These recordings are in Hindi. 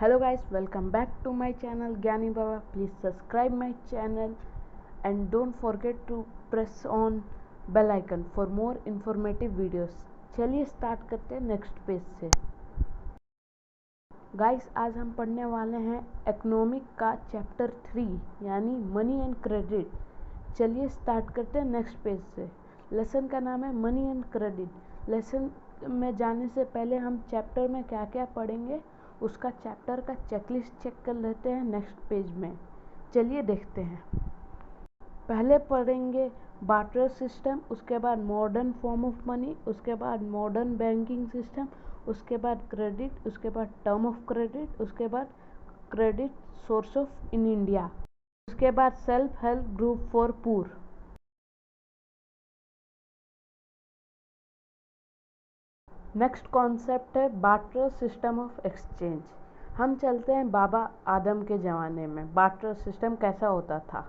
Hello guys, welcome back to my channel Gyani Baba. Please subscribe my channel and don't forget to press on bell icon for more informative videos. चलिए स्टार्ट करते हैं नेक्स्ट पेज से। गाइस आज हम पढ़ने वाले हैं इकोनॉमिक का चैप्टर 3 यानी मनी एंड क्रेडिट। चलिए स्टार्ट करते हैं नेक्स्ट पेज से। लेसन का नाम है मनी एंड क्रेडिट। लेसन में जाने से पहले हम चैप्टर में क्या क्या पढ़ेंगे उसका चैप्टर का चेकलिस्ट चेक कर लेते हैं नेक्स्ट पेज में। चलिए देखते हैं। पहले पढ़ेंगे बार्टर सिस्टम, उसके बाद मॉडर्न फॉर्म ऑफ मनी, उसके बाद मॉडर्न बैंकिंग सिस्टम, उसके बाद क्रेडिट, उसके बाद टर्म ऑफ क्रेडिट, उसके बाद credit source of in India, उसके बाद self help group for poor. Next concept है बार्टर सिस्टम ऑफ एक्सचेंज। हम चलते हैं बाबा आदम के ज़माने में बार्टर सिस्टम कैसा होता था।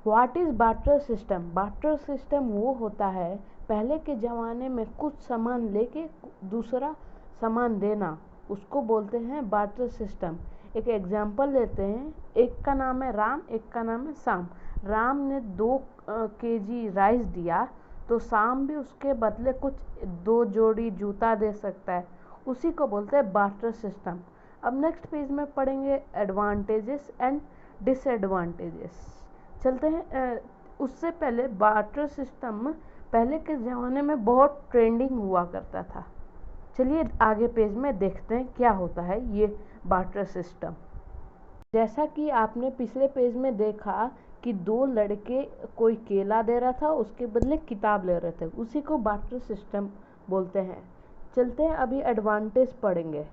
What is barter system? Barter system वो होता है पहले के ज़माने में कुछ सामान लेके दूसरा सामान देना, उसको बोलते हैं बार्टर सिस्टम। एक एग्जांपल लेते हैं, एक का नाम है राम, एक का नाम है शाम। राम ने 2 केजी राइस दिया तो शाम भी उसके बदले कुछ 2 जोड़ी जूता दे सकता है, उसी को बोलते हैं बार्टर सिस्टम। अब नेक्स्ट पेज में पढ़ेंगे एडवांटेजेस एंड डिसएडवांटेजेस। चलते हैं। उससे पहले बार्टर सिस्टम पहले के ज़माने में बहुत ट्रेंडिंग हुआ करता था। चलिए आगे पेज में देखते हैं क्या होता है ये बार्टर सिस्टम। जैसा कि आपने पिछले पेज में देखा कि 2 लड़के कोई केला दे रहा था, उसके बदले किताब ले रहे थे, उसी को बार्टर सिस्टम बोलते हैं। चलते हैं अभी एडवांटेज पढ़ेंगे।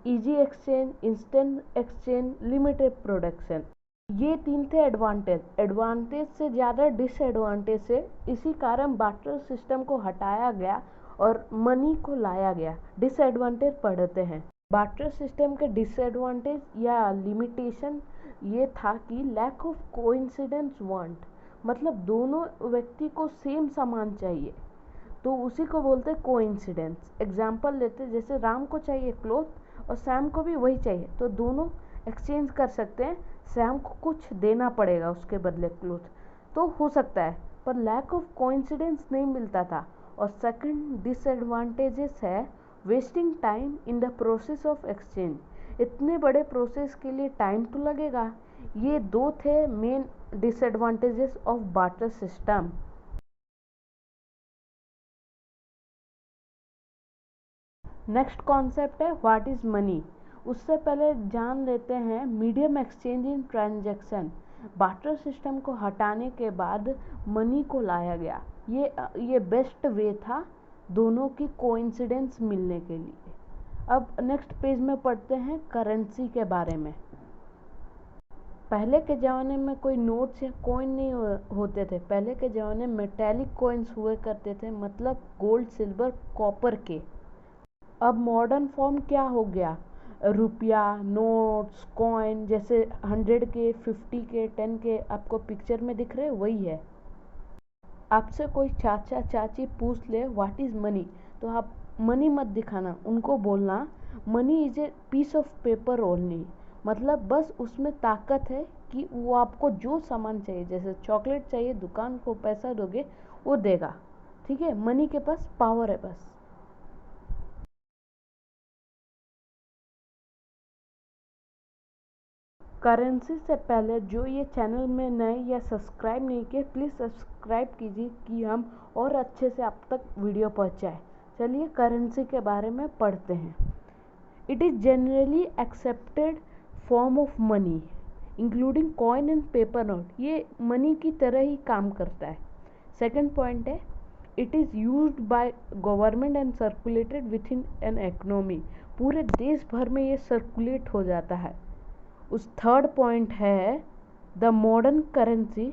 Easy exchange, instant exchange, limited production, ये 3 थे एडवांटेज। एडवांटेज से ज़्यादा डिसएडवांटेज से, इसी कारण बार्टर सिस्टम को हटाया गया और मनी को लाया गया। डिसएडवांटेज पढ़ते हैं। बार्टर सिस्टम के डिसएडवांटेज या लिमिटेशन ये था कि लैक ऑफ कोइंसिडेंस वांट, मतलब दोनों व्यक्ति को सेम सामान चाहिए तो उसी को बोलते हैं कोइंसिडेंस। एग्जाम्पल लेते हैं, जैसे राम को चाहिए क्लॉथ और सैम को भी वही चाहिए तो दोनों एक्सचेंज कर सकते हैं। सैम को कुछ देना पड़ेगा उसके बदले क्लॉथ तो हो सकता है, पर लैक ऑफ कोइंसिडेंस नहीं मिलता था। और सेकंड डिसएडवांटेजेस है wasting time in the process of exchange. इतने बड़े प्रोसेस के लिए टाइम तो लगेगा। ये 2 थे main disadvantages of barter system. Next concept है व्हाट इज़ मनी। उससे पहले जान लेते हैं मीडियम एक्सचेंज इन ट्रांजैक्शन। बार्टर सिस्टम को हटाने के बाद मनी को लाया गया। ये बेस्ट वे था दोनों की कोइंसिडेंस मिलने के लिए। अब नेक्स्ट पेज में पढ़ते हैं करेंसी के बारे में। पहले के ज़माने में कोई नोट्स या कॉइन नहीं होते थे। पहले के ज़माने में मेटेलिक कॉइन्स हुए करते थे, मतलब गोल्ड, सिल्वर, कॉपर के। अब मॉडर्न फॉर्म क्या हो गया, रुपया, नोट्स, कॉइन, जैसे 100 के, 50 के, 10 के आपको पिक्चर में दिख रहे वही है। आपसे कोई चाचा चाची पूछ ले व्हाट इज़ मनी तो आप मनी मत दिखाना, उनको बोलना money is a piece of paper only, मतलब बस उसमें ताकत है कि वो आपको जो सामान चाहिए, जैसे चॉकलेट चाहिए दुकान को पैसा दोगे वो देगा, ठीक है। मनी के पास पावर है बस। करेंसी से पहले जो ये चैनल में नए या सब्सक्राइब नहीं किए प्लीज़ सब्सक्राइब कीजिए कि हम और अच्छे से आप तक वीडियो पहुंचाए। चलिए करेंसी के बारे में पढ़ते हैं। It is generally accepted form of money including coin and paper note. ये मनी की तरह ही काम करता है। सेकंड पॉइंट है it is used by government and circulated with in an economy. पूरे देश भर में ये सर्कुलेट हो जाता है। उस थर्ड पॉइंट है the modern currency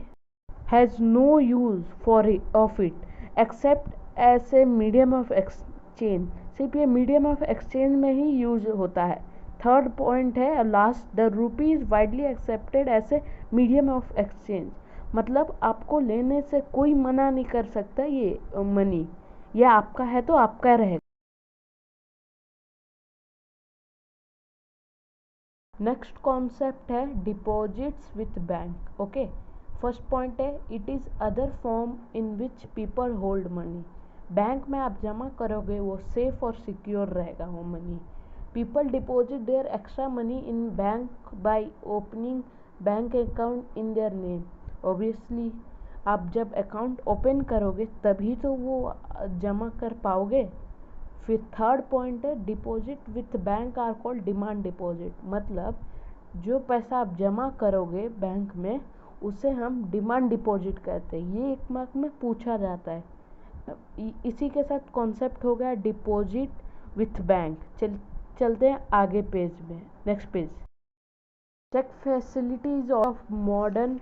has no use for of it except as a medium of exchange. सिर्फ ये मीडियम ऑफ एक्सचेंज में ही यूज होता है। थर्ड पॉइंट है last, the rupee is widely accepted as a medium of exchange, मतलब आपको लेने से कोई मना नहीं कर सकता। ये मनी, ये आपका है तो आपका रहेगा। नेक्स्ट कॉन्सेप्ट है deposits with bank. Okay, first point है it is other form in which people hold money. Bank में आप जमा करोगे वो सेफ और सिक्योर रहेगा वो money. People deposit their extra money in bank by opening bank account in their name. Obviously आप जब अकाउंट ओपन करोगे तभी तो वो जमा कर पाओगे। फिर थर्ड पॉइंट है deposit with bank are called demand deposit. मतलब जो पैसा आप जमा करोगे बैंक में उसे हम डिमांड डिपॉजिट कहते हैं। ये एक मार्क में पूछा जाता है। इसी के साथ कॉन्सेप्ट हो गया डिपॉजिट विथ बैंक। चलते हैं आगे पेज में, next page. Check facilities of modern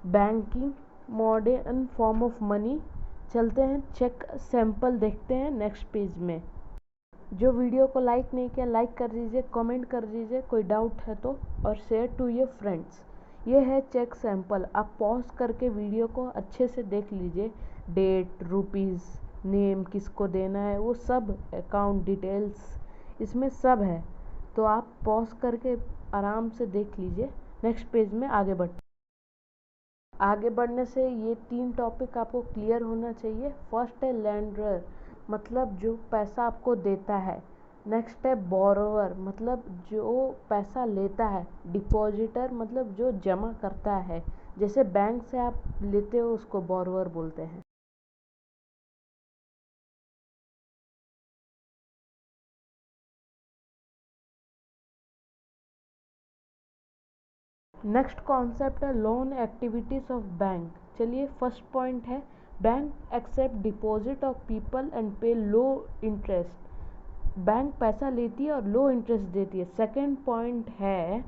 banking, modern form of money. चलते हैं चेक सैंपल देखते हैं नेक्स्ट पेज में। जो वीडियो को लाइक नहीं किया लाइक कर दीजिए, कमेंट कर दीजिए कोई डाउट है तो, और शेयर टू योर फ्रेंड्स। ये है चेक सैंपल। आप पॉज करके वीडियो को अच्छे से देख लीजिए। डेट, रुपीज़, नेम, किसको देना है, वो सब अकाउंट डिटेल्स इसमें सब है। तो आप पॉज करके आराम से देख लीजिए। नेक्स्ट पेज में आगे बढ़ने से ये 3 टॉपिक आपको क्लियर होना चाहिए। फर्स्ट है लेंडर, मतलब जो पैसा आपको देता है। नेक्स्ट है बोरोवर, मतलब जो पैसा लेता है। डिपॉजिटर, मतलब जो जमा करता है। जैसे बैंक से आप लेते हो उसको बोरोवर बोलते हैं। नेक्स्ट कॉन्सेप्ट है लोन एक्टिविटीज़ ऑफ बैंक। चलिए फर्स्ट पॉइंट है bank accept deposit of people and pay low interest. Bank पैसा लेती है और लो इंटरेस्ट देती है। सेकेंड पॉइंट है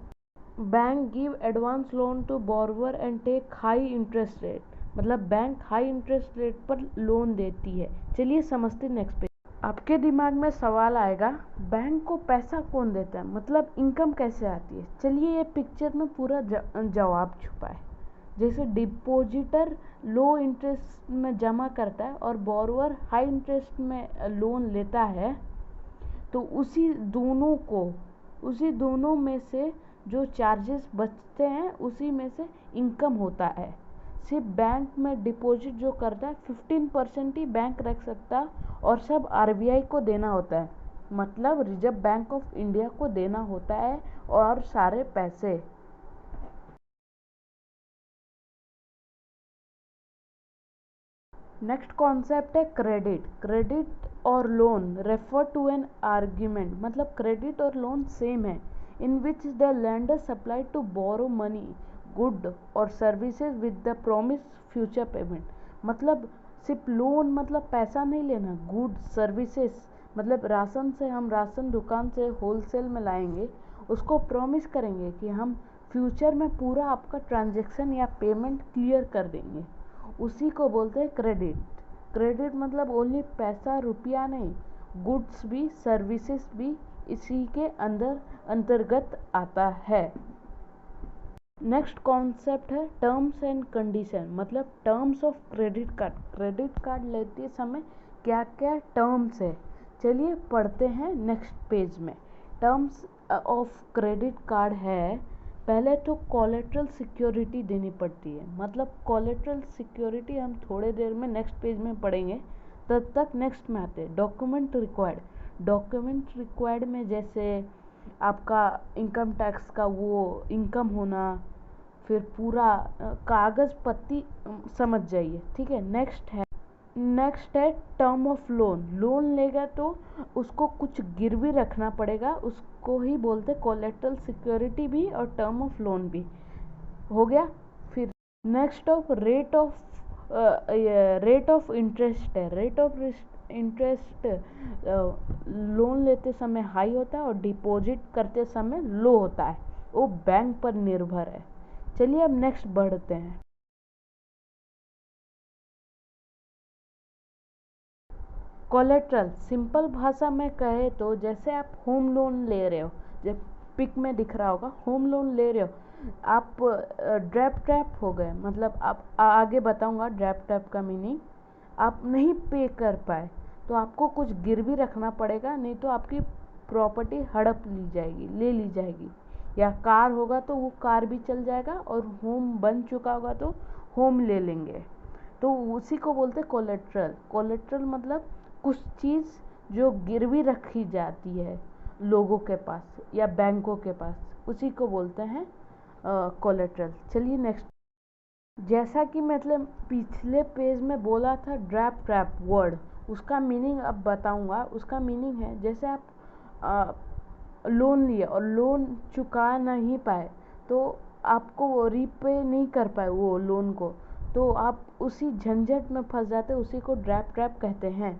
bank give advance loan to borrower and take high interest rate. मतलब बैंक हाई इंटरेस्ट रेट पर लोन देती है। चलिए समझते नेक्स्ट पे। आपके दिमाग में सवाल आएगा बैंक को पैसा कौन देता है, मतलब इनकम कैसे आती है। चलिए ये पिक्चर में पूरा जवाब छुपा है। जैसे डिपॉजिटर लो इंटरेस्ट में जमा करता है और बोरोवर हाई इंटरेस्ट में लोन लेता है, तो उसी दोनों में से जो चार्जेस बचते हैं उसी में से इनकम होता है। सिर्फ बैंक में डिपॉजिट जो करता है 15% ही बैंक रख सकता है और सब आरबीआई को देना होता है, मतलब रिजर्व बैंक ऑफ इंडिया को देना होता है और सारे पैसे। नेक्स्ट कॉन्सेप्ट है क्रेडिट और loan refer to an argument. मतलब क्रेडिट और लोन सेम है in which the lender supply to borrow money, good और services with the promise future payment. मतलब सिर्फ लोन मतलब पैसा नहीं लेना, गुड सर्विसेज मतलब राशन से हम राशन दुकान से होलसेल में लाएंगे, उसको प्रॉमिस करेंगे कि हम फ्यूचर में पूरा आपका ट्रांजैक्शन या पेमेंट क्लियर कर देंगे, उसी को बोलते हैं क्रेडिट मतलब ओनली पैसा रुपया नहीं, गुड्स भी सर्विसेज भी इसी के अंतर्गत आता है। नेक्स्ट कॉन्सेप्ट है टर्म्स एंड कंडीशन। मतलब टर्म्स ऑफ क्रेडिट कार्ड लेते समय क्या क्या टर्म्स है, चलिए पढ़ते हैं नेक्स्ट पेज में। टर्म्स ऑफ क्रेडिट कार्ड है, पहले तो कोलेटरल सिक्योरिटी देनी पड़ती है। मतलब कोलेटरल सिक्योरिटी हम थोड़े देर में नेक्स्ट पेज में पढ़ेंगे, तब तक नेक्स्ट में आते हैं डॉक्यूमेंट रिक्वायर्ड में जैसे आपका इनकम टैक्स का वो इनकम होना, फिर पूरा कागज़ पत्ती समझ जाइए, ठीक है। नेक्स्ट है टर्म ऑफ लोन लेगा तो उसको कुछ गिरवी रखना पड़ेगा, उसको ही बोलते कोलेटरल सिक्योरिटी भी और टर्म ऑफ लोन भी हो गया। फिर नेक्स्ट रेट ऑफ इंटरेस्ट है। रेट ऑफ इंटरेस्ट लोन लेते समय हाई होता है और डिपॉजिट करते समय लो होता है, वो बैंक पर निर्भर है। चलिए अब नेक्स्ट बढ़ते हैं। कोलेट्रल सिंपल भाषा में कहे तो जैसे आप होम लोन ले रहे हो, जब पिक में दिख रहा होगा होम लोन ले रहे हो, आप ट्रैप हो गए, मतलब आप आगे बताऊंगा ट्रैप का मीनिंग। आप नहीं पे कर पाए तो आपको कुछ गिरवी रखना पड़ेगा, नहीं तो आपकी प्रॉपर्टी हड़प ली जाएगी, ले ली जाएगी। या कार होगा तो वो कार भी चल जाएगा, और होम बन चुका होगा तो होम ले लेंगे। तो उसी को बोलते हैं कोलेट्रल। कोलेट्रल मतलब कुछ चीज़ जो गिरवी रखी जाती है लोगों के पास या बैंकों के पास, उसी को बोलते हैं कोलेट्रल। चलिए नेक्स्ट। जैसा कि मतलब पिछले पेज में बोला था ड्रैप ट्रैप वर्ड, उसका मीनिंग अब बताऊंगा। उसका मीनिंग है जैसे आप लोन लिए और लोन चुका नहीं पाए, तो आपको वो रीपे नहीं कर पाए वो लोन को, तो आप उसी झंझट में फंस जाते, उसी को ड्रैप ट्रैप कहते हैं।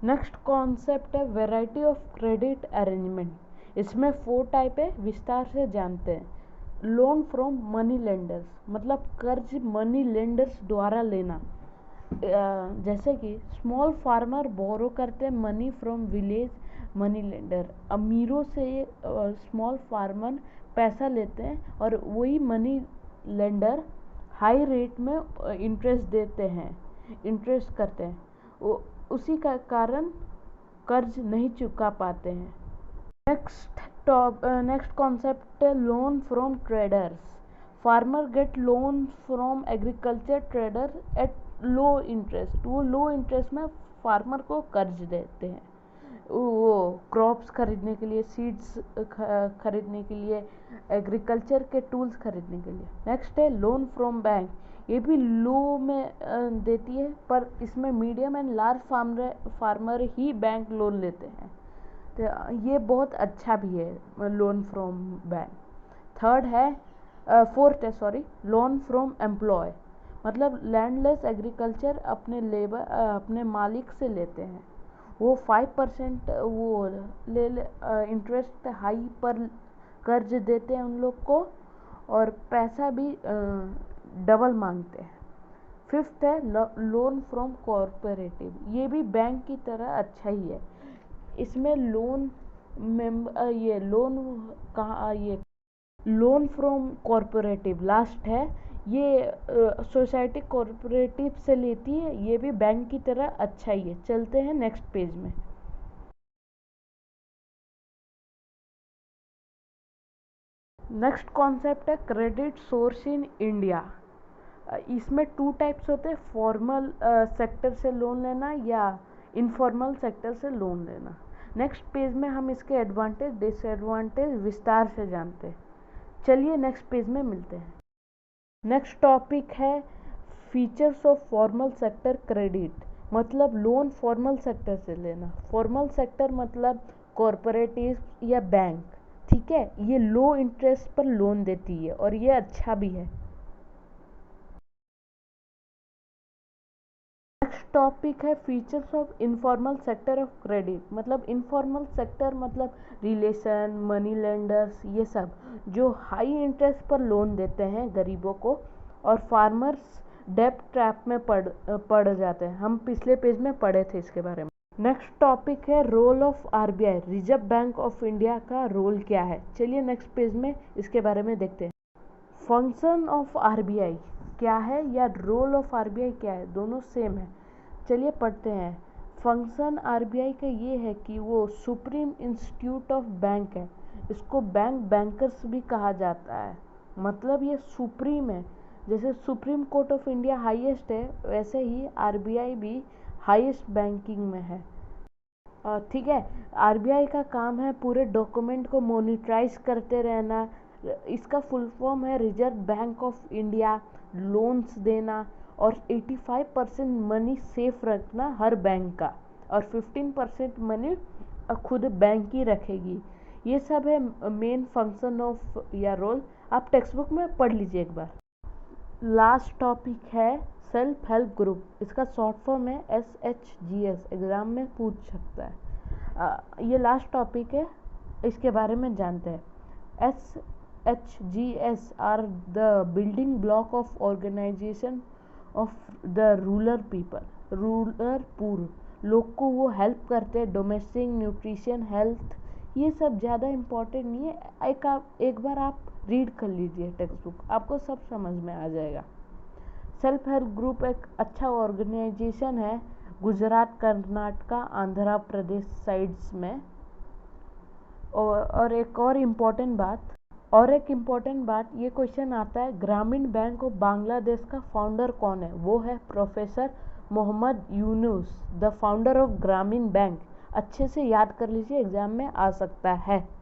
नेक्स्ट कॉन्सेप्ट है वैरायटी ऑफ क्रेडिट अरेंजमेंट। इसमें 4 टाइप है, विस्तार से जानते हैं। लोन फ्रॉम मनी लेंडर्स, मतलब कर्ज मनी लेंडर्स द्वारा लेना। जैसे कि स्मॉल फार्मर बोरो करते हैं money from village money lender. अमीरों से स्मॉल फार्मर पैसा लेते हैं और वही मनी लेंडर हाई रेट में इंटरेस्ट देते हैं, इंटरेस्ट करते हैं, उसी का कारण कर्ज नहीं चुका पाते हैं। नेक्स्ट कॉन्सेप्ट है loan from traders. Farmer gate loan from agriculture trader at low interest. वो लो इंटरेस्ट में फार्मर को कर्ज देते हैं, वो क्रॉप्स खरीदने के लिए, सीड्स खरीदने के लिए, एग्रीकल्चर के टूल्स खरीदने के लिए। नेक्स्ट है लोन फ्रॉम बैंक। ये भी लो में देती है, पर इसमें medium and large farmer he bank loan लेते हैं, तो ये बहुत अच्छा भी है लोन फ्रॉम बैंक। फोर्थ है लोन फ्रॉम एम्प्लॉय। मतलब लैंडलेस एग्रीकल्चर अपने मालिक से लेते हैं, वो 5% वो इंटरेस्ट हाई पर कर्ज देते हैं उन लोग को, और पैसा भी डबल मांगते हैं। फिफ्थ है लोन फ्रॉम कॉरपोरेटिव। ये भी बैंक की तरह अच्छा ही है। इसमें लोन फ्रॉम कॉरपोरेटिव लास्ट है। ये सोसाइटी कॉरपोरेटिव से लेती है, ये भी बैंक की तरह अच्छा ही है। चलते हैं नेक्स्ट पेज में। नेक्स्ट कॉन्सेप्ट है क्रेडिट सोर्स इन इंडिया। इसमें 2 टाइप्स होते हैं, फॉर्मल सेक्टर से लोन लेना या इनफॉर्मल सेक्टर से लोन लेना। नेक्स्ट पेज में हम इसके एडवांटेज डिसएडवांटेज विस्तार से जानते हैं। चलिए नेक्स्ट पेज में मिलते हैं। नेक्स्ट टॉपिक है features of formal sector credit. मतलब लोन फॉर्मल सेक्टर से लेना। फॉर्मल सेक्टर मतलब कॉरपोरेटिव या बैंक, ठीक है, ये लो इंटरेस्ट पर लोन देती है और ये अच्छा भी है। नेक्स्ट टॉपिक है features of informal sector of credit. मतलब इनफॉर्मल सेक्टर मतलब रिलेशन, मनी लेंडर्स, ये सब जो हाई इंटरेस्ट पर लोन देते हैं गरीबों को, और फार्मर्स डेब्ट ट्रैप में पड़ जाते हैं। हम पिछले पेज में पढ़े थे इसके बारे में। नेक्स्ट टॉपिक है role of RBI. Reserve bank of India का रोल क्या है। चलिए नेक्स्ट पेज में इसके बारे में देखते हैं। फंक्शन ऑफ आरबीआई क्या है या रोल ऑफ आरबीआई क्या है, दोनों सेम है। चलिए पढ़ते हैं। फंक्शन आरबीआई का ये है कि वो सुप्रीम इंस्टीट्यूट ऑफ बैंक है। इसको बैंकर्स भी कहा जाता है, मतलब ये सुप्रीम है। जैसे supreme court of India highest है, वैसे ही आरबीआई भी हाईएस्ट बैंकिंग में है। ठीक है, आरबीआई का काम है पूरे डॉक्यूमेंट को मॉनिटराइज करते रहना। इसका फुल फॉर्म है reserve bank of India. Loans देना और 85% मनी सेफ रखना हर बैंक का, और 15% मनी खुद बैंक ही रखेगी। ये सब है मेन फंक्शन ऑफ या रोल। आप टेक्स्ट बुक में पढ़ लीजिए एक बार। लास्ट टॉपिक है सेल्फ हेल्प ग्रुप। इसका शॉर्ट फॉर्म है SHGS, एग्ज़ाम में पूछ सकता है। ये लास्ट टॉपिक है, इसके बारे में जानते हैं। SHGS are the building block of organisation of the rural people. Rural poor लोग को वो हेल्प करते हैं, डोमेस्टिक, न्यूट्रिशन, हेल्थ, ये सब ज़्यादा इम्पोर्टेंट नहीं है। एक बार आप रीड कर लीजिए टेक्स्ट बुक, आपको सब समझ में आ जाएगा। सेल्फ हेल्प ग्रुप एक अच्छा ऑर्गेनाइजेशन है, गुजरात, कर्नाटका, आंध्र प्रदेश साइड्स में। और एक इम्पोर्टेंट बात, ये क्वेश्चन आता है, ग्रामीण बैंक ऑफ बांग्लादेश का फाउंडर कौन है? वो है professor Mohammad Yunus, the founder of Grameen bank. अच्छे से याद कर लीजिए, एग्जाम में आ सकता है।